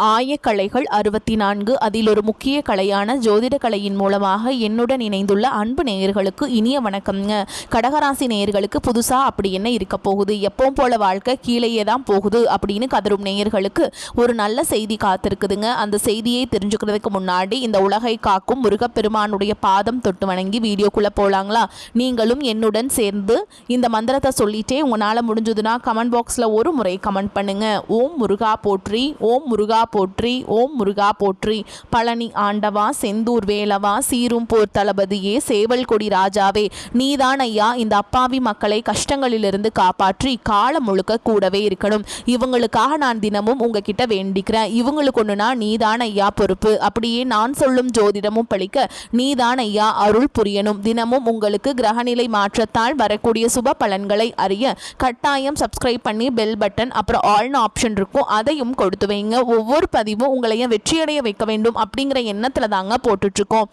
ஆயக்கலைகள் 64 அதில் ஒரு முக்கிய கலையான ஜோதிட கலையின் மூலமாக என்னுடன் இணைந்துள்ள அன்பு நேயர்களுக்கு இனிய வணக்கம்ங்க. கடகராசி நேயர்களுக்கு புதுசா அப்படி என்ன இருக்க போகுது, எப்பவும் போல வாழ்க்கை கீழேயே தான் போகுது அப்படின்னு கதரும் நேயர்களுக்கு ஒரு நல்ல செய்தி காத்திருக்குதுங்க. அந்த செய்தியை தெரிஞ்சுக்கிறதுக்கு முன்னாடி இந்த உலகை காக்கும் முருகப்பெருமானுடைய பாதம் தொட்டு வணங்கி வீடியோக்குள்ள போலாங்களா? நீங்களும் என்னுடன் சேர்ந்து இந்த மந்திரத்தை சொல்லிட்டே உங்களால் முடிஞ்சதுன்னா கமெண்ட் பாக்ஸில் ஒரு முறை கமெண்ட் பண்ணுங்க. ஓம் முருகா போற்றி, ஓம் முருகா போற்றி, ஓம் முருகா போற்றி. பழனி ஆண்டவா, செந்தூர் வேலவா, சீரும் போர் தளபதியே, சேவல் கொடி ராஜாவே, நீதான் ஐயா இந்த அப்பாவி மக்களை கஷ்டங்களிலிருந்து காப்பாற்றி காலம் முழுக்க கூடவே இருக்கணும். இவங்களுக்காக நான் தினமும் உங்ககிட்ட வேண்டிக்கிறேன். இவங்களுக்கு ஒண்ணுனா நீதான் ஐயா பொறுப்பு. அப்படியே நான் சொல்லும் ஜோதிடமும் பழிக்க நீதான் ஐயா அருள் புரியணும். தினமும் உங்களுக்கு கிரகநிலை மாற்றத்தால் வரக்கூடிய சுப பலன்களை அறிய கட்டாயம் சப்ஸ்கிரைப் பண்ணி பெல் பட்டன் அப்புறம் ஆல்னு ஆப்ஷன் இருக்கும், அதையும் கொடுத்து வைங்க. ஒவ்வொரு பதிவும் உங்களையும் வெற்றியடைய வைக்க வேண்டும் அப்படிங்கிற எண்ணத்துல தாங்க போட்டுட்டு இருக்கோம்.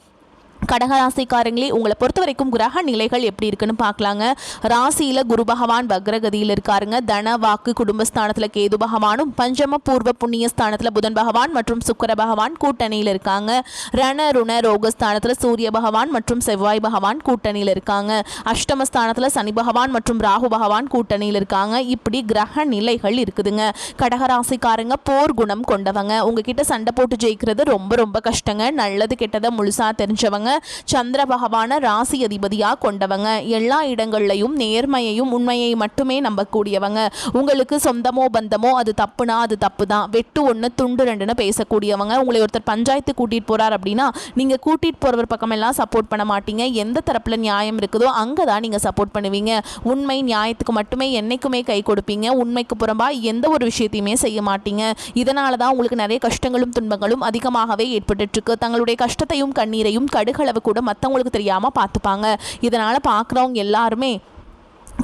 கடகராசிக்காரங்களே, உங்களை பொறுத்த வரைக்கும் கிரக நிலைகள் எப்படி இருக்குன்னு பார்க்கலாங்க. ராசியில குரு பகவான் வக்ரகதியில் இருக்காருங்க. தன வாக்கு குடும்பஸ்தானத்துல கேது பகவானும், பஞ்சம பூர்வ புண்ணிய ஸ்தானத்துல புதன் பகவான் மற்றும் சுக்கிர பகவான் கூட்டணியில் இருக்காங்க. ரண ருண ரோகஸ்தானத்துல சூரிய பகவான் மற்றும் செவ்வாய் பகவான் கூட்டணியில் இருக்காங்க. அஷ்டமஸ்தானத்துல சனி பகவான் மற்றும் ராகு பகவான் கூட்டணியில் இருக்காங்க. இப்படி கிரக நிலைகள் இருக்குதுங்க. கடகராசிக்காரங்க போர் குணம் கொண்டவங்க. உங்ககிட்ட சண்டை போட்டு ஜெயிக்கிறது ரொம்ப ரொம்ப கஷ்டங்க. நல்லது கெட்டதை முழுசா தெரிஞ்சவங்க. சந்திர பகவான ராசி அதிபதியா கொண்டவங்க. எல்லா இடங்கள்லையும் நேர்மையையும் உண்மையை மட்டுமே நம்பக்கூடியவங்க. உங்களுக்கு சொந்தமோ பந்தமோ அது தப்புனா அது தப்பு தான், வெட்டு ஒன்று துண்டு ரெண்டுன்னு பேசக்கூடியவங்க. உங்களை ஒருத்தர் பஞ்சாயத்து கூட்டிட்டு போறார் அப்படின்னா நீங்க கூட்டிட்டு போறவர் பக்கம் எல்லாம் சப்போர்ட் பண்ண மாட்டீங்க. எந்த தரப்புல நியாயம் இருக்குதோ அங்கதான் நீங்க சப்போர்ட் பண்ணுவீங்க. உண்மை நியாயத்துக்கு மட்டுமே என்னைக்குமே கை கொடுப்பீங்க. உண்மைக்கு புறம்பா எந்த ஒரு விஷயத்தையுமே செய்ய மாட்டீங்க. இதனாலதான் உங்களுக்கு நிறைய கஷ்டங்களும் துன்பங்களும் அதிகமாகவே ஏற்பட்டு இருக்கு. தங்களுடைய கஷ்டத்தையும் கண்ணீரையும் கடுகளவு கூட மற்றவங்களுக்கு தெரியாம பார்த்துப்பாங்க. இதனால பார்க்குறவங்க எல்லாருமே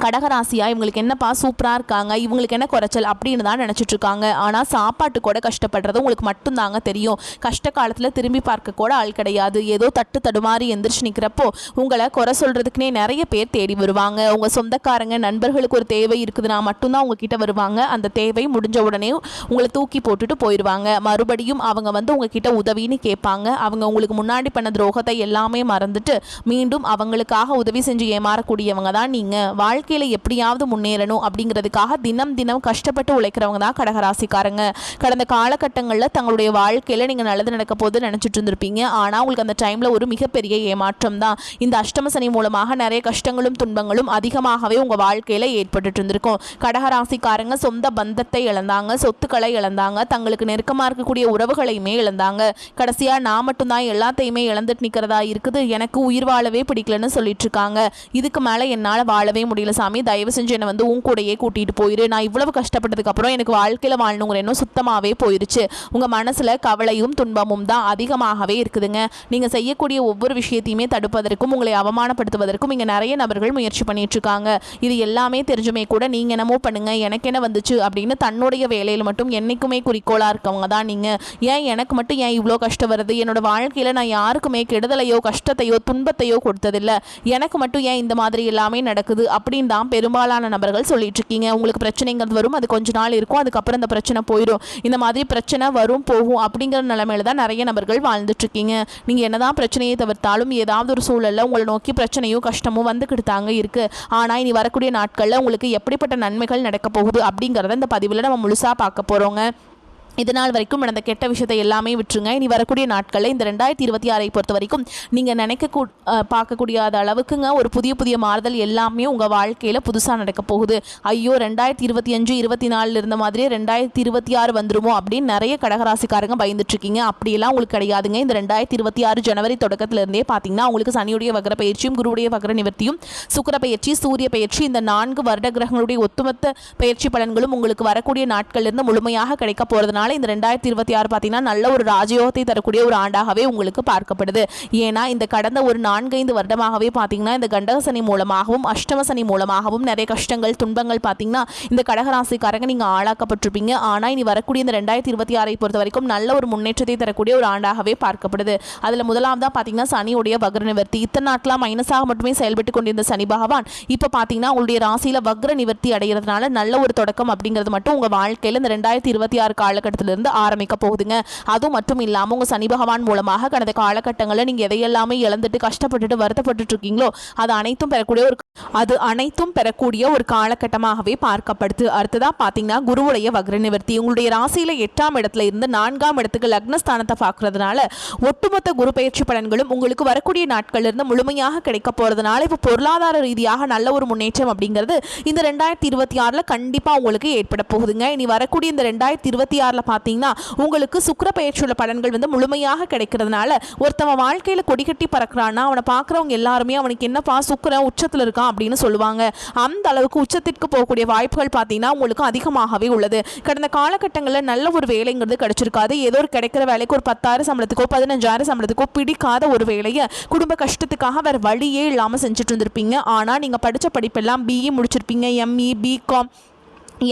கடகராசியா இவங்களுக்கு என்னப்பா சூப்பராக இருக்காங்க, இவங்களுக்கு என்ன குறைச்சல் அப்படின்னு தான் நினச்சிட்டு இருக்காங்க. ஆனால் சாப்பாட்டு கூட கஷ்டப்படுறது உங்களுக்கு மட்டும்தாங்க தெரியும். கஷ்ட காலத்தில் திரும்பி பார்க்க கூட ஆள் கிடையாது. ஏதோ தட்டு தடுமாறி எந்திரிச்சு நிற்கிறப்போ உங்களை குறை சொல்கிறதுக்குனே நிறைய பேர் தேடி வருவாங்க. உங்கள் சொந்தக்காரங்க நண்பர்களுக்கு ஒரு தேவை இருக்குதுன்னா மட்டும்தான் உங்ககிட்ட வருவாங்க. அந்த தேவை முடிஞ்ச உடனே உங்களை தூக்கி போட்டுட்டு போயிடுவாங்க. மறுபடியும் அவங்க வந்து உங்ககிட்ட உதவின்னு கேட்பாங்க. அவங்க உங்களுக்கு முன்னாடி பண்ண துரோகத்தை எல்லாமே மறந்துட்டு மீண்டும் அவங்களுக்காக உதவி செஞ்சு ஏமாறக்கூடியவங்க தான் நீங்கள். வாழ்க்கையில் எப்படியாவது முன்னேறணும் அப்படிங்கிறதுக்காக தினம் தினம் கஷ்டப்பட்டு உழைக்கிறவங்க தான் கடகராசிக்காரங்க. கடந்த காலகட்டங்களில் தங்களுடைய வாழ்க்கையில் நீங்கள் நல்லது நடக்க போது நினச்சிட்டு இருந்திருப்பீங்க. ஆனால் உங்களுக்கு அந்த டைமில் ஒரு மிகப்பெரிய ஏமாற்றம் தான். இந்த அஷ்டம சனி மூலமாக நிறைய கஷ்டங்களும் துன்பங்களும் அதிகமாகவே உங்கள் வாழ்க்கையில் ஏற்பட்டு இருந்திருக்கும். கடகராசிக்காரங்க சொந்த பந்தத்தை இழந்தாங்க, சொத்துக்களை இழந்தாங்க, தங்களுக்கு நெருக்கமாக இருக்கக்கூடிய உறவுகளையுமே இழந்தாங்க. கடைசியாக நான் மட்டும்தான் எல்லாத்தையுமே இழந்துட்டு நிற்கிறதா இருக்குது, எனக்கு உயிர் வாழவே பிடிக்கலன்னு சொல்லிட்டு இருக்காங்க. இதுக்கு மேலே என்னால் வாழவே முடியல சாமி, தயவு செஞ்சு என்னை வந்து உன் கூடையே கூட்டிட்டு போயிரு. நான் இவ்வளவு கஷ்டப்பட்டதுக்கு அப்புறம் எனக்கு வாழ்க்கையில் வாழணுங்கிற எண்ணம் சுத்தமாகவே போயிருச்சு. உங்கள் மனசில் கவலையும் துன்பமும் தான் அதிகமாகவே இருக்குதுங்க. நீங்கள் செய்யக்கூடிய ஒவ்வொரு விஷயத்தையுமே தடுப்பதற்கும் உங்களை அவமானப்படுத்துவதற்கும் இங்கே நிறைய நபர்கள் முயற்சி பண்ணிட்டு இருக்காங்க. இது எல்லாமே தெரிஞ்சுமே கூட நீங்கள் என்னமோ பண்ணுங்க, எனக்கு என்ன வந்துச்சு அப்படின்னு தன்னுடைய வேலையில் மட்டும் என்னைக்குமே குறிக்கோளாக இருக்கவங்க தான் நீங்கள். ஏன் எனக்கு மட்டும் ஏன் இவ்வளோ கஷ்டம் வருது, என்னோட வாழ்க்கையில் நான் யாருக்குமே கெடுதலையோ கஷ்டத்தையோ துன்பத்தையோ கொடுத்ததில்லை, எனக்கு மட்டும் ஏன் இந்த மாதிரி எல்லாமே நடக்குது அப்படின்னு தான் பெரும்பாலான நபர்கள் சொல்லிட்டு இருக்கீங்க. உங்களுக்கு பிரச்சனைங்கிறது வரும், அது கொஞ்ச நாள் இருக்கும், அதுக்கப்புறம் இந்த பிரச்சனை போயிடும். இந்த மாதிரி பிரச்சனை வரும் போகும் அப்படிங்கிற நிலைமையில தான் நிறைய நபர்கள் வாழ்ந்துட்டு இருக்கீங்க. நீங்க என்னதான் பிரச்சனையை தவிர்த்தாலும் ஏதாவது ஒரு சூழல்ல உங்களை நோக்கி பிரச்சனையும் கஷ்டமும் வந்துக்கிட்டு தாங்க இருக்கு. ஆனா இனி வரக்கூடிய நாட்கள்ல உங்களுக்கு எப்படிப்பட்ட நன்மைகள் நடக்க போகுது அப்படிங்கறத இந்த பதிவில் நம்ம முழுசா பார்க்க போறோங்க. இதனால் வரைக்கும் நடந்த கெட்ட விஷயத்தை எல்லாமே விட்டுருங்க. இனி வரக்கூடிய நாட்களில் இந்த 2026 பொறுத்த வரைக்கும் நீங்கள் பார்க்கக்கூடிய அளவுக்குங்க ஒரு புதிய புதிய மாறுதல் எல்லாமே உங்கள் வாழ்க்கையில் புதுசாக நடக்க போகுது. ஐயோ 2025 24 இருந்த மாதிரியே 2026 வந்துருமோ அப்படின்னு நிறைய கடகராசிக்காரங்க பயந்துட்டு இருக்கீங்க. அப்படியெல்லாம் உங்களுக்கு கிடையாதுங்க. இந்த 2026 ஜனவரி தொடக்கத்திலிருந்தே பார்த்தீங்கன்னா உங்களுக்கு சனியுடைய வக்ர பயிற்சியும் குருவுடைய வக்ர நிவர்த்தியும் சுக்கிர பயிற்சி சூரிய பயிற்சி இந்த 4 வருட கிரகங்களுடைய ஒட்டுமொத்த பயிற்சி பலன்களும் உங்களுக்கு வரக்கூடிய நாட்களிலிருந்து முழுமையாக கிடைக்க போகிறதுனால இந்த 2026 பார்த்தீங்கன்னா நல்ல ஒரு ராஜயோகத்தை தரக்கூடிய ஒரு ஆண்டாகவே உங்களுக்கு பார்க்கப்படுது. ஏன்னா இந்த கடந்த ஒரு 4-5 வருடமாகவே பார்த்தீங்கன்னா இந்த கண்டக சனி மூலமாகவும் அஷ்டம சனி மூலமாகவும் நிறைய கஷ்டங்கள் துன்பங்கள் பார்த்தீங்கன்னா இந்த கடகராசிக்காரங்க நீங்கள் ஆளாக்கப்பட்டிருப்பீங்க. ஆனால் இனி வரக்கூடிய இந்த 2026 பொறுத்த வரைக்கும் நல்ல ஒரு முன்னேற்றத்தை தரக்கூடிய ஒரு ஆண்டாகவே பார்க்கப்படுது. அதில் முதலாவதாக பார்த்தீங்கன்னா சனியுடைய வக்ர நிவர்த்தி. இத்தனை நாட்களாக மைனஸாக மட்டுமே செயல்பட்டு கொண்டிருந்த சனி பகவான் இப்போ பார்த்தீங்கன்னா உங்களுடைய ராசியில் வக்ர நிவர்த்தி அடைகிறதுனால நல்ல ஒரு தொடக்கம் அப்படிங்கிறது மட்டும் உங்கள் வாழ்க்கையில் இந்த 2026 காலகட்டத்தில் இடத்துல ஆரம்பிக்க போகுதுங்க. அது மட்டும் இல்லாமல் உங்கள் சனி பகவான் மூலமாக கடந்த காலகட்டங்களில் நீங்கள் எதையெல்லாமே இழந்துட்டு கஷ்டப்பட்டுட்டு வருத்தப்பட்டு இருக்கீங்களோ அது அனைத்தும் பெறக்கூடிய ஒரு காலகட்டமாகவே பார்க்கப்படுது. அடுத்ததா பார்த்தீங்கன்னா குருவுடைய வக்ர நிவர்த்தி. உங்களுடைய ராசியில 8ஆம் இடத்துல இருந்து 4ஆம் இடத்துக்கு லக்னஸ்தானத்தை பார்க்கறதுனால ஒட்டுமொத்த குரு பயிற்சி பலன்களும் உங்களுக்கு வரக்கூடிய நாட்கள்ல இருந்து முழுமையாக கிடைக்க போறதுனால இப்போ பொருளாதார ரீதியாக நல்ல ஒரு முன்னேற்றம் அப்படிங்கிறது இந்த 2026 கண்டிப்பா உங்களுக்கு ஏற்பட போகுதுங்க. இனி வரக்கூடிய இந்த 2026 பார்த்தீங்கன்னா உங்களுக்கு சுக்கிர பயிற்சியுள்ள பலன்கள் முழுமையாக கிடைக்கிறதுனால ஒருத்தவன் வாழ்க்கையில கொடிகட்டி பறக்கிறான்னா அவனை பார்க்குறவங்க எல்லாருமே அவனுக்கு என்னப்பா சுக்கிரன் உச்சத்தில் இருக்கான் அப்படின்னு சொல்லுவாங்க. அந்த அளவுக்கு உச்சத்திற்கு போகக்கூடிய வாய்ப்புகள் பார்த்தீங்கன்னா உங்களுக்கு அதிகமாகவே உள்ளது. கடந்த காலகட்டங்களில் நல்ல ஒரு வேலைங்கிறது கிடைச்சிருக்காது. ஏதோ ஒரு கிடைக்கிற வேலைக்கு ஒரு 10,000 சம்பளத்துக்கோ 15,000 சம்பளத்துக்கோ பிடிக்காத ஒரு வேலையை குடும்ப கஷ்டத்துக்காக வேற வழியே இல்லாமல் செஞ்சுட்டு இருந்திருப்பீங்க. ஆனால் நீங்கள் படித்த படிப்பெல்லாம் பிஇ முடிச்சிருப்பீங்க, எம்இ, பிகாம்,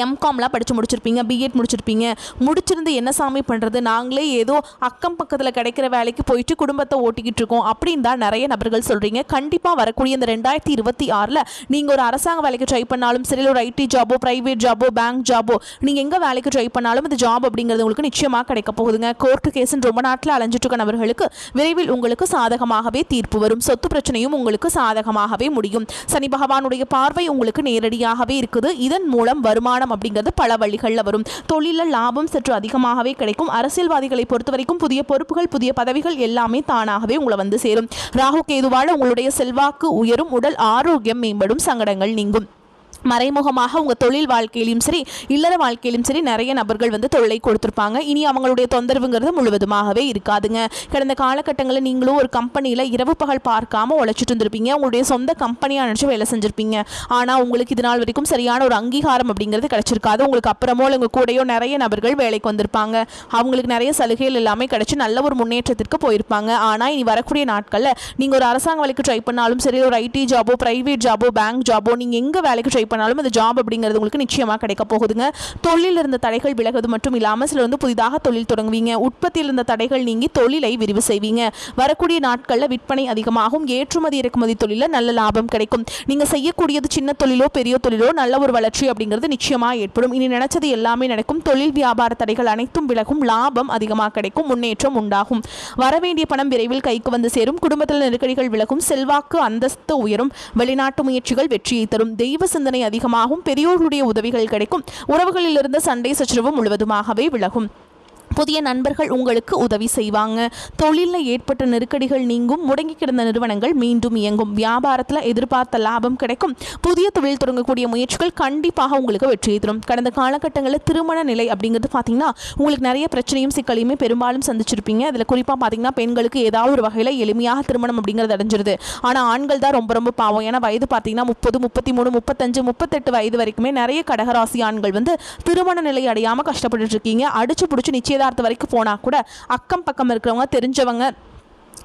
எம்காம்லாம் படித்து முடிச்சிருப்பீங்க, பிஎட் முடிச்சிருப்பீங்க. முடிச்சிருந்து என்ன சாமி பண்ணுறது, நாங்களே ஏதோ அக்கம் பக்கத்தில் கிடைக்கிற வேலைக்கு போயிட்டு குடும்பத்தை ஓட்டிக்கிட்டு இருக்கோம் அப்படின்னு தான் நிறைய நபர்கள் சொல்கிறீங்க. கண்டிப்பாக வரக்கூடிய இந்த 2026 நீங்கள் ஒரு அரசாங்க வேலைக்கு ட்ரை பண்ணாலும் சரி, ஒரு ஐடி ஜாபோ, ப்ரைவேட் ஜாபோ, பேங்க் ஜாபோ, நீங்கள் எங்கே வேலைக்கு ட்ரை பண்ணாலும் இந்த ஜாப் அப்படிங்கிறது உங்களுக்கு நிச்சயமாக கிடைக்க போகுதுங்க. கோர்ட்டு கேஸுன்னு ரொம்ப நாட்டில் அலைஞ்சிட்டு இருக்க நபர்களுக்கு விரைவில் உங்களுக்கு சாதகமாகவே தீர்ப்பு வரும். சொத்து பிரச்சனையும் உங்களுக்கு சாதகமாகவே முடியும். சனி பகவானுடைய பார்வை உங்களுக்கு நேரடியாகவே இருக்குது. இதன் மூலம் வருமானம் அப்படிங்கிறது பல வழிகளில் வரும். தொழிலில் லாபம் சற்று அதிகமாகவே கிடைக்கும். அரசியல்வாதிகளை பொறுத்த வரைக்கும் புதிய பொறுப்புகள், புதிய பதவிகள் எல்லாமே தானாகவே உங்களை சேரும். ராகு கேதுவால உங்களுடைய செல்வாக்கு உயரும், உடல் ஆரோக்கியம் மேம்படும், சங்கடங்கள் நீங்கும். மறைமுகமாக உங்கள் தொழில் வாழ்க்கையிலும் சரி, இல்லற வாழ்க்கையிலும் சரி நிறைய நபர்கள் தொல்லை கொடுத்துருப்பாங்க. இனி அவங்களுடைய தொந்தரவுங்கிறது முழுவதுமாகவே இருக்காதுங்க. கடந்த காலகட்டங்களில் நீங்களும் ஒரு கம்பெனியில் இரவு பகல் பார்க்காம உழைச்சிட்டு இருந்திருப்பீங்க. உங்களுடைய சொந்த கம்பெனியாக நினச்சி வேலை செஞ்சுருப்பீங்க. ஆனால் உங்களுக்கு இது நாள் வரைக்கும் சரியான ஒரு அங்கீகாரம் அப்படிங்கிறது கிடைச்சிருக்காது. உங்களுக்கு அப்புறமோ உங்கள் கூடயோ நிறைய நபர்கள் வேலைக்கு வந்திருப்பாங்க. அவங்களுக்கு நிறைய சலுகைகள் எல்லாமே கிடைச்சி நல்ல ஒரு முன்னேற்றத்திற்கு போயிருப்பாங்க. ஆனால் இனி வரக்கூடிய நாட்களில் நீங்கள் ஒரு அரசாங்க வேலைக்கு ட்ரை பண்ணாலும் சரி, ஒரு ஐடி ஜாபோ, ப்ரைவேட் ஜாபோ, பேங்க் ஜாபோ, நீங்கள் எங்கே வேலைக்கு ட்ரை பண்ணாலும் அந்த ஜாப் அப்படிங்கிறது உங்களுக்கு நிச்சயமாக கிடைக்க போகுதுங்க. தொழிலில் இருந்த தடைகள் விலகுது மட்டும் இல்லாமல் சிலர் புதிதாக தொழில் தொடங்குவீங்க. உற்பத்தியில் இருந்த தடைகள் நீங்கி தொழிலை விரிவு செய்வீங்க. வரக்கூடிய நாட்களில் விற்பனை அதிகமாகும். ஏற்றுமதி இறக்குமதி தொழிலில் நல்ல லாபம் கிடைக்கும். நீங்கள் செய்யக்கூடியது சின்ன தொழிலோ பெரிய தொழிலோ நல்ல ஒரு வளர்ச்சி அப்படிங்கிறது நிச்சயமாக ஏற்படும். இனி நினைச்சது எல்லாமே நடக்கும். தொழில் வியாபார தடைகள் அனைத்தும் விலகும். லாபம் அதிகமாக கிடைக்கும். முன்னேற்றம் உண்டாகும். வரவேண்டிய பணம் விரைவில் கைக்கு வந்து சேரும். குடும்பத்தில் நெருக்கடிகள் விலகும். செல்வாக்கு அந்தஸ்து உயரும். வெளிநாட்டு முயற்சிகள் வெற்றியை தரும். தெய்வ சிந்தனை அதிகமாகும். பெரியோர்களுடைய உதவிகள் கிடைக்கும். உறவுகளில் இருந்த சண்டை சச்சரவு முழுவதுமாகவே விலகும். புதிய நண்பர்கள் உங்களுக்கு உதவி செய்வாங்க. தொழிலில் ஏற்பட்ட நெருக்கடிகள் நீங்கும். முடங்கி கிடந்த நிறுவனங்கள் மீண்டும் இயங்கும். வியாபாரத்தில் எதிர்பார்த்த லாபம் கிடைக்கும். புதிய தொழில் தொடங்கக்கூடிய முயற்சிகள் கண்டிப்பாக உங்களுக்கு வெற்றியை தரும். கடந்த காலகட்டங்களில் திருமண நிலை அப்படிங்கிறது பார்த்தீங்கன்னா உங்களுக்கு நிறைய பிரச்சனையும் சிக்கலையுமே பெரும்பாலும் சந்திச்சிருப்பீங்க. அதில் குறிப்பாக பார்த்தீங்கன்னா பெண்களுக்கு ஏதாவது ஒரு வகையில் எளிமையாக திருமணம் அப்படிங்கிறது அடைஞ்சிருது. ஆனால் ஆண்கள் தான் ரொம்ப ரொம்ப பாவம். ஏன்னா வயது பார்த்தீங்கன்னா 30, 33, 35, 38 வயது வரைக்குமே நிறைய கடகராசி ஆண்கள் திருமண நிலை அடையாமல் கஷ்டப்பட்டு இருக்கீங்க. அடிச்சு பிடிச்சி நிச்சயதார்த்த வரைக்கும் போனா கூட அக்கம் பக்கம் இருக்கிறவங்க, தெரிஞ்சவங்க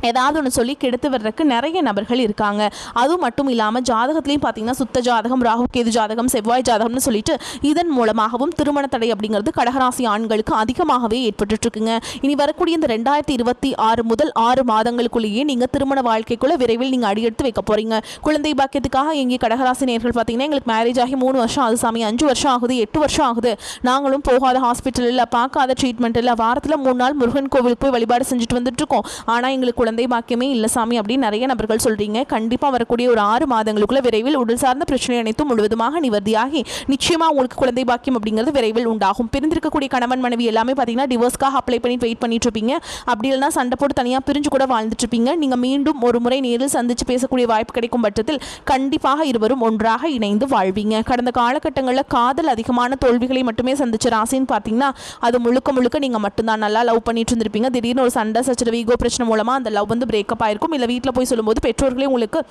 ஏதாவது ஒன்று சொல்லி கெடுத்து வர்றதுக்கு நிறைய நபர்கள் இருக்காங்க. அதுவும் மட்டும் இல்லாமல் ஜாதகத்திலையும் பார்த்தீங்கன்னா சுத்த ஜாதகம், ராகு கேது ஜாதகம், செவ்வாய் ஜாதகம்னு சொல்லிட்டு இதன் மூலமாகவும் திருமண தடை அப்படிங்கிறது கடகராசி ஆண்களுக்கு அதிகமாகவே ஏற்பட்டுருக்குங்க. இனி வரக்கூடிய இந்த 2026 முதல் 6 மாதங்களுக்குள்ளேயே நீங்கள் திருமண வாழ்க்கைக்குள்ளே விரைவில் நீங்கள் அடியெடுத்து வைக்க போகிறீங்க. குழந்தை பாக்கியத்துக்காக எங்கே கடகராசி நேர்கள் பார்த்தீங்கன்னா எங்களுக்கு மேரேஜ் ஆகி 3 வருஷம் ஆகுது சாமி, 5 வருஷம் ஆகுது, 8 வருஷம் ஆகுது, நாங்களும் போகாத ஹாஸ்பிட்டல் இல்லை, பார்க்காத ட்ரீட்மெண்ட் இல்லை, வாரத்தில் 3 நாள் முருகன் கோவிலுக்கு போய் வழிபாடு செஞ்சுட்டு வந்துட்டு இருக்கோம், ஆனால் எங்களுக்கு குழந்தை பாக்கியமே இல்லை சாமி அப்படின்னு நிறைய நபர்கள் சொல்றீங்க. கண்டிப்பாக வரக்கூடிய ஒரு 6 மாதங்களுக்குள்ள விரைவில் உடல் சார்ந்த பிரச்சனை அனைத்தும் முழுவதுமாக நிவர்த்தியாகி நிச்சயமாக உங்களுக்கு குழந்தை பாக்கியம் அப்படிங்கிறது விரைவில் உண்டாகும். பிரிந்திருக்கக்கூடிய கணவன் மனைவி எல்லாமே பார்த்தீங்கன்னா டிவோர்ஸ்க்காக அப்ளை பண்ணி வெயிட் பண்ணிட்டு இருப்பீங்க. அப்படி இல்லைனா சண்டை போட்டு தனியாக பிரிஞ்சு கூட வாழ்ந்துட்டு இருப்பீங்க. நீங்கள் மீண்டும் ஒரு முறை நேரில் சந்திச்சு பேசக்கூடிய வாய்ப்பு கிடைக்கும் பட்சத்தில் கண்டிப்பாக இருவரும் ஒன்றாக இணைந்து வாழ்வீங்க. கடந்த காலகட்டங்களில் காதல் அதிகமான தோல்விகளை மட்டுமே சந்திச்ச ராசின்னு பார்த்தீங்கன்னா அது முழுக்க முழுக்க நீங்கள் மட்டும்தான். நல்லா லவ் பண்ணிட்டு இருந்திருப்பீங்க. திடீர்னு ஒரு சண்டை சச்சரவு, ஈகோ பிரச்சனை மூலமாக அந்த லவ் பிரேக்கப் ஆயிருக்கும். இல்லை வீட்டில் போய் சொல்லும்போது பெற்றோர்களே உங்களுக்கு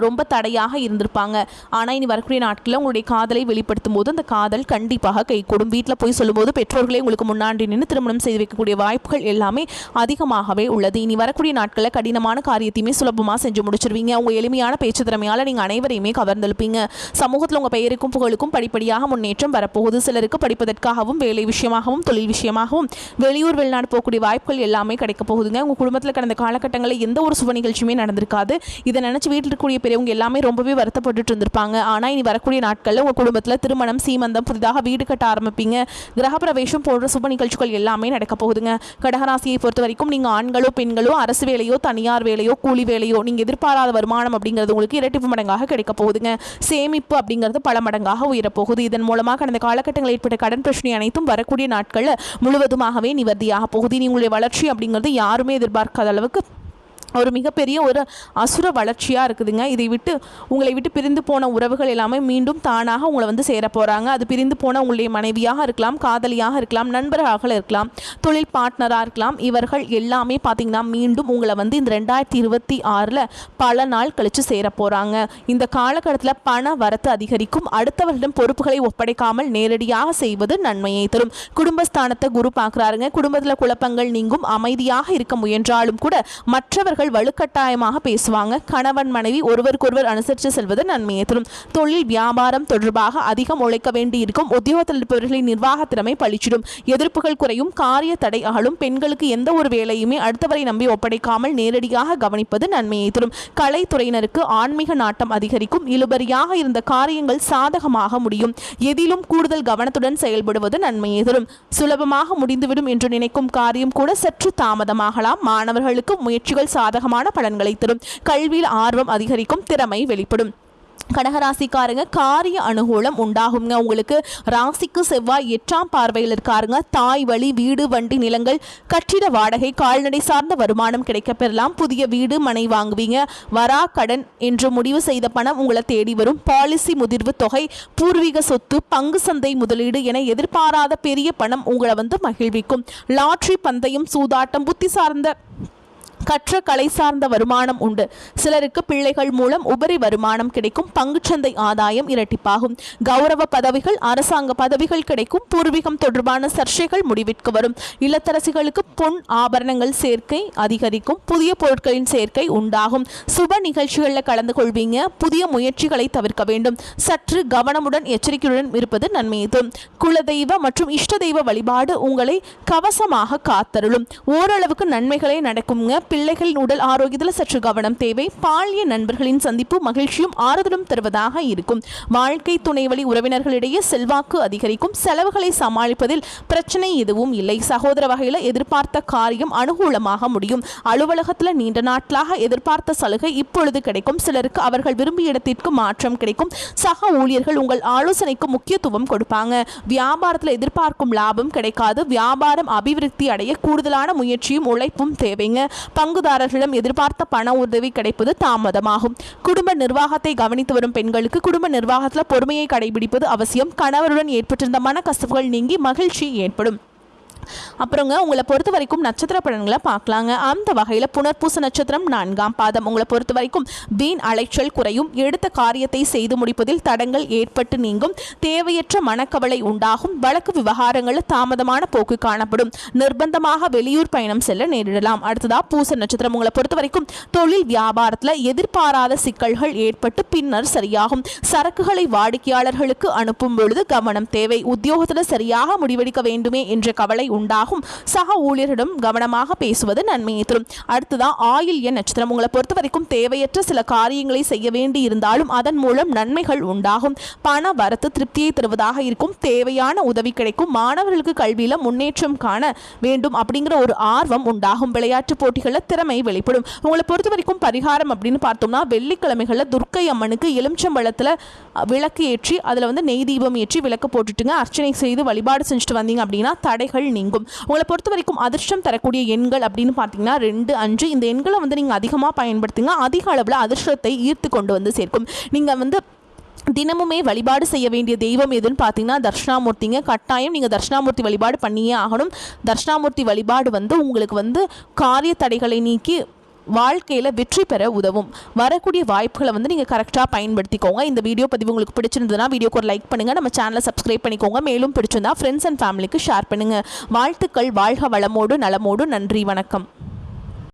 ரொம்ப தடையாக இருந்திருப்பாங்க. ஆனால் இனி வரக்கூடிய நாட்களில் உங்களுடைய காதலை வெளிப்படுத்தும் போது அந்த காதல் கண்டிப்பாக கைகூடும். வீட்டில் போய் சொல்லும்போது பெற்றோர்களே உங்களுக்கு முன்னாடி நின்று திருமணம் செய்து வைக்கக்கூடிய வாய்ப்புகள் எல்லாமே அதிகமாகவே உள்ளது. இனி வரக்கூடிய நாட்களில் கடினமான காரியத்தையுமே சுலபமாக செஞ்சு முடிச்சிருவீங்க. உங்கள் எளிமையான பேச்சு திறமையால் நீங்கள் அனைவரையுமே கவர்ந்தெழுப்பீங்க. சமூகத்தில் உங்கள் பெயருக்கும் புகழுக்கும் படிப்படியாக முன்னேற்றம் வரப்போகுது. சிலருக்கு படிப்பதற்காகவும் வேலை விஷயமாகவும் தொழில் விஷயமாகவும் வெளியூர் வெளிநாடு போகக்கூடிய வாய்ப்புகள் எல்லாமே கிடைக்க போகுதுங்க. உங்கள் குடும்பத்தில் கடந்த காலகட்டங்களில் எந்த ஒரு சுப நிகழ்ச்சியுமே நடந்திருக்காது. இதை நினச்சி வீட்டில் இருக்கக்கூடிய பெரியவங்க எல்லாமே ரொம்பவே வருத்தப்பட்டு இருந்திருப்பாங்க. ஆனால் இனி வரக்கூடிய நாட்களில் உங்கள் குடும்பத்தில் திருமணம், சீமந்தம், புதிதாக வீடு கட்ட ஆரம்பிப்பீங்க. கிரகப்பிரவேசம் போன்ற சுப நிகழ்ச்சிகள் எல்லாமே நடக்க போகுதுங்க. கடகராசியை பொறுத்த வரைக்கும் நீங்கள் ஆண்களோ பெண்களோ அரசு வேலையோ தனியார் வேலையோ கூலி வேலையோ நீங்கள் எதிர்பாராத வருமானம் அப்படிங்கிறது உங்களுக்கு இரட்டிப்பு மடங்காக கிடைக்க போகுதுங்க. சேமிப்பு அப்படிங்கிறது பல மடங்காக உயரப்போகுது. இதன் மூலமாக கடந்த காலகட்டங்களில் ஏற்பட்ட கடன் பிரச்சனை அனைத்தும் வரக்கூடிய நாட்களில் முழுவதுமாகவே நிவர்த்தியாக போகுது. இனி உங்களுடைய வளர்ச்சி அப்படிங்கிறது யாருமே எதிர்பார்க்காத அளவுக்கு ஒரு மிகப்பெரிய ஒரு அசுர வளர்ச்சியாக இருக்குதுங்க. உங்களை விட்டு பிரிந்து போன உறவுகள் எல்லாமே மீண்டும் தானாக உங்களை வந்து சேர போகிறாங்க. அது பிரிந்து போன உங்களுடைய மனைவியாக இருக்கலாம், காதலியாக இருக்கலாம், நண்பர்களாக இருக்கலாம், தொழில் பார்ட்னராக இருக்கலாம். இவர்கள் எல்லாமே பார்த்திங்கன்னா மீண்டும் உங்களை வந்து இந்த 2026 பல நாள் கழித்து சேர போகிறாங்க. இந்த காலகட்டத்தில் பண வரத்து அதிகரிக்கும். அடுத்தவர்களிடம் பொறுப்புகளை ஒப்படைக்காமல் நேரடியாக செய்வது நன்மையை தரும். குடும்பஸ்தானத்தை குரு பார்க்குறாருங்க. குடும்பத்தில் குழப்பங்கள் நீங்கும். அமைதியாக இருக்க முயன்றாலும் கூட மற்றவர்கள் வலுக்கட்டாயமாக பேசுவாங்க. கணவன் மனைவி ஒருவருக்கொருவர் அனுசரித்து செல்வது நன்மையை தரும். தொழில் வியாபாரம் தொடர்பாக அதிகம் உழைக்க வேண்டி இருக்கும். உத்தியோகத்தில் இருப்பவர்களின் நிர்வாக திறமை பளிச்சிடும். எதிர்ப்புகள் குறையும். காரிய தடை அகலும். பெண்களுக்கு எந்த ஒரு வேலையுமே அடுத்தவரை நம்பி ஒப்படைக்காமல் நேரடியாக கவனிப்பது நன்மையை தரும். கலைத்துறையினருக்கு ஆன்மீக நாட்டம் அதிகரிக்கும். இழுபறியாக இருந்த காரியங்கள் சாதகமாக முடியும். எதிலும் கூடுதல் கவனத்துடன் செயல்படுவது நன்மையை தரும். சுலபமாக முடிந்துவிடும் என்று நினைக்கும் காரியம் கூட சற்று தாமதமாகலாம். மாணவர்களுக்கு முயற்சிகள் சாதகமான பலன்களை தரும். கல்வியில் ஆர்வம் அதிகரிக்கும். திறமை வெளிப்படும். கடகராசிக்காரங்க காரிய அனுகூலம் உண்டாகுங்க. உங்களுக்கு ராசிக்கு செவ்வாய் 8ஆம் பார்வையில் இருக்காருங்க. தாய் வழி வீடு, வண்டி, நிலங்கள், கட்டிட வாடகை, கால்நடை சார்ந்த வருமானம் கிடைக்க பெறலாம். புதிய வீடு, மனை வாங்குவீங்க. வரா கடன் என்று முடிவு செய்த பணம் உங்களை தேடி வரும். பாலிசி முதிர்வு தொகை, பூர்வீக சொத்து, பங்கு சந்தை முதலீடு என எதிர்பாராத பெரிய பணம் உங்களை வந்து மகிழ்விக்கும். லாட்ரி, பந்தயம், சூதாட்டம், புத்தி சார்ந்த கற்ற கலை சார்ந்த வருமானம் உண்டு. சிலருக்கு பிள்ளைகள் மூலம் உபரி வருமானம் கிடைக்கும். பங்குச்சந்தை ஆதாயம் இரட்டிப்பாகும். கௌரவ பதவிகள், அரசாங்க பதவிகள் கிடைக்கும். பூர்வீகம் தொடர்பான சர்ச்சைகள் முடிவிற்கு வரும். இல்லத்தரசிகளுக்கு பொன் ஆபரணங்கள் சேர்க்கை அதிகரிக்கும். புதிய பொருட்களின் சேர்க்கை உண்டாகும். சுப நிகழ்ச்சிகளில் கலந்து கொள்வீங்க. புதிய முயற்சிகளை தவிர்க்க வேண்டும். சற்று கவனமுடன் எச்சரிக்கையுடன் இருப்பது நன்மையை தரும். குலதெய்வ மற்றும் இஷ்ட தெய்வ வழிபாடு உங்களை கவசமாக காத்தருளும். ஓரளவுக்கு நன்மைகளே நடக்குங்க. பிள்ளைகளின் உடல் ஆரோக்கியத்தில் சற்று கவனம் தேவை. பாலிய நண்பர்களின் சந்திப்பு மகிழ்ச்சியும் ஆறுதலும் தருவதாக இருக்கும். வாழ்க்கை துணை வழி உறவினர்களிடையே செல்வாக்கு அதிகரிக்கும். செலவுகளை சமாளிப்பதில் பிரச்சனை எதுவும் இல்லை. சகோதர வகையில் எதிர்பார்த்த காரியம் அனுகூலமாக முடியும். அலுவலகத்தில் நீண்ட நாட்களாக எதிர்பார்த்த சலுகை இப்பொழுது கிடைக்கும். சிலருக்கு அவர்கள் விரும்பிய இடத்திற்கு மாற்றம் கிடைக்கும். சக ஊழியர்கள் உங்கள் ஆலோசனைக்கு முக்கியத்துவம் கொடுப்பாங்க. வியாபாரத்தில் எதிர்பார்க்கும் லாபம் கிடைக்காது. வியாபாரம் அபிவிருத்தி அடைய கூடுதலான முயற்சியும் உழைப்பும் தேவைங்க. பங்குதாரர்களிடம் எதிர்பார்த்த பண உதவி கிடைப்பது தாமதமாகும். குடும்ப நிர்வாகத்தை கவனித்து வரும் பெண்களுக்கு குடும்ப நிர்வாகத்தில் பொறுமையை கடைபிடிப்பது அவசியம். கணவருடன் ஏற்பட்டிருந்த மனக்கசப்புகள் நீங்கி மகிழ்ச்சி ஏற்படும். அப்புறங்க உங்களை பொறுத்த வரைக்கும் நட்சத்திர பலன்களை பார்க்கலாங்க. அந்த வகையில் புனர்பூச நட்சத்திரம் 4ஆம் பாதம். உங்களை பொறுத்த வரைக்கும் வீண் அலைச்சல் குறையும். எடுத்த காரியத்தை செய்து முடிப்பதில் தடங்கள் ஏற்பட்டு நீங்கும். தேவையற்ற மனக்கவலை உண்டாகும். வழக்கு விவகாரங்களில் தாமதமான போக்கு காணப்படும். நிர்பந்தமாக வெளியூர் பயணம் செல்ல நேரிடலாம். அடுத்ததா பூச நட்சத்திரம். உங்களை பொறுத்த வரைக்கும் தொழில் வியாபாரத்தில் எதிர்பாராத சிக்கல்கள் ஏற்பட்டு பின்னர் சரியாகும். சரக்குகளை வாடிக்கையாளர்களுக்கு அனுப்பும் பொழுது கவனம் தேவை. உத்தியோகத்தில் சரியாக முடிவெடுக்க வேண்டுமே என்ற கவலை உண்டாகும். சக ஊழியரிடம் கவனமாக பேசுவது நன்மையை தரும். அடுத்ததான் ஆயில்ய நட்சத்திரம். உங்களை பொறுத்த வரைக்கும் தேவையற்ற சில காரியங்களை செய்ய வேண்டி இருந்தாலும் அதன் மூலம் நன்மைகள் உண்டாகும். பண வரத்து திருப்தியை தருவதாக இருக்கும். தேவையான உதவி கிடைக்கும். மாணவர்களுக்கு கல்வியில முன்னேற்றம் காண வேண்டும் அப்படிங்கிற ஒரு ஆர்வம் உண்டாகும். விளையாட்டு போட்டிகளில் திறமை வெளிப்படும். உங்களை பொறுத்த வரைக்கும் பரிகாரம் அப்படின்னு பார்த்தோம்னா வெள்ளிக்கிழமைகளில் துர்க்கை அம்மனுக்கு எலுமிச்சம்பழத்தில் விளக்கு ஏற்றி அதில் வந்து நெய் தீபம் ஏற்றி விளக்கு போட்டுட்டுங்க அர்ச்சனை செய்து வழிபாடு செஞ்சுட்டு வந்தீங்க அப்படின்னா தடைகள் நீங்கும். உங்களை பொறுத்த வரைக்கும் அதிர்ஷ்டம் தரக்கூடிய எண்கள் அப்படின்னு பார்த்தீங்கன்னா 2, 5 இந்த எண்களை வந்து நீங்கள் அதிகமாக பயன்படுத்துங்க. அதிக அளவில் அதிர்ஷ்டத்தை ஈர்த்து கொண்டு வந்து சேர்க்கும். நீங்கள் வந்து தினமுமே வழிபாடு செய்ய வேண்டிய தெய்வம் எதுன்னு பார்த்தீங்கன்னா தட்சிணாமூர்த்திங்க. கட்டாயம் நீங்கள் தட்சிணாமூர்த்தி வழிபாடு பண்ணியே ஆகணும். தட்சிணாமூர்த்தி வழிபாடு வந்து உங்களுக்கு வந்து காரிய தடைகளை நீக்கி வாழ்க்கையில் வெற்றி பெற உதவும். வரக்கூடிய வாய்ப்புகளை வந்து நீங்கள் கரெக்டாக பயன்படுத்திக்கோங்க. இந்த வீடியோ பதிவு உங்களுக்கு பிடிச்சிருந்ததுன்னா வீடியோக்கு ஒரு லைக் பண்ணுங்கள். நம்ம சேனலை சப்ஸ்கிரைப் பண்ணிக்கோங்க. மேலும் பிடிச்சிருந்தா ஃப்ரெண்ட்ஸ் அண்ட் ஃபேமிலிக்கு ஷேர் பண்ணுங்கள். வாழ்த்துக்கள். வாழ்க வளமோடு நலமோடு. நன்றி. வணக்கம்.